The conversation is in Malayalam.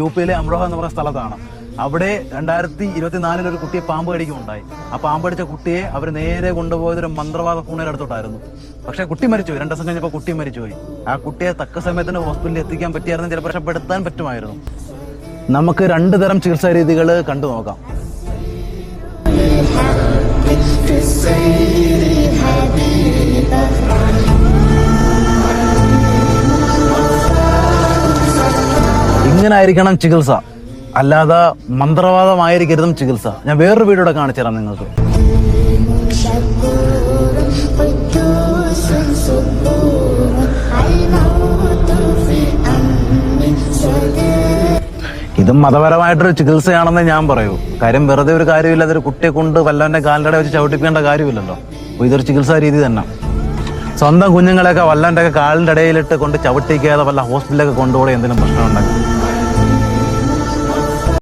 യു.പിയിലെ അമ്രോഹ എന്ന് പറയുന്ന സ്ഥലത്താണ്. അവിടെ 2024 ഒരു കുട്ടിയെ പാമ്പ് കടിക്കുണ്ടായി. ആ പാമ്പ് കടിച്ച കുട്ടിയെ അവർ നേരെ കൊണ്ടുപോയത് ഒരു മന്ത്രവാദ പൂണയുടെ അടുത്തോട്ടായിരുന്നു. പക്ഷെ കുട്ടി മരിച്ചുപോയി. 2 ദിവസം കഴിഞ്ഞപ്പോൾ കുട്ടി മരിച്ചുപോയി. ആ കുട്ടിയെ തക്ക സമയത്തിന് ഹോസ്പിറ്റലിൽ എത്തിക്കാൻ പറ്റിയായിരുന്നു, ചിലപ്പോൾ രക്ഷപ്പെടുത്താൻ പറ്റുമായിരുന്നു. നമുക്ക് 2 തരം ചികിത്സാ രീതികൾ കണ്ടു നോക്കാം. ഇങ്ങനെ ആയിരിക്കണം ചികിത്സ, അല്ലാതെ മന്ത്രവാദമായിരിക്കരുതും ചികിത്സ. ഞാൻ വേറൊരു വീഡിയോ കാണിച്ചു തരാം നിങ്ങൾക്ക്. ഇതും മതപരമായിട്ടൊരു ചികിത്സയാണെന്ന് ഞാൻ പറയൂ. കാര്യം വെറുതെ ഒരു കാര്യമില്ല, അതൊരു കുട്ടിയെ കൊണ്ട് വല്ലവന്റെ കാലിൻ്റെ വെച്ച് ചവിട്ടിപ്പിക്കേണ്ട കാര്യമില്ലല്ലോ. അപ്പോൾ ഇതൊരു ചികിത്സാ രീതി തന്നെ. സ്വന്തം കുഞ്ഞുങ്ങളെയൊക്കെ വല്ലവൻ്റെ ഒക്കെ കാലിൻ്റെ ഇടയിലിട്ട് കൊണ്ട് ചവിട്ടിക്കാതെ വല്ല ഹോസ്പിറ്റലിലൊക്കെ കൊണ്ടുപോയി എന്തെങ്കിലും പ്രശ്നം ഉണ്ടാക്കി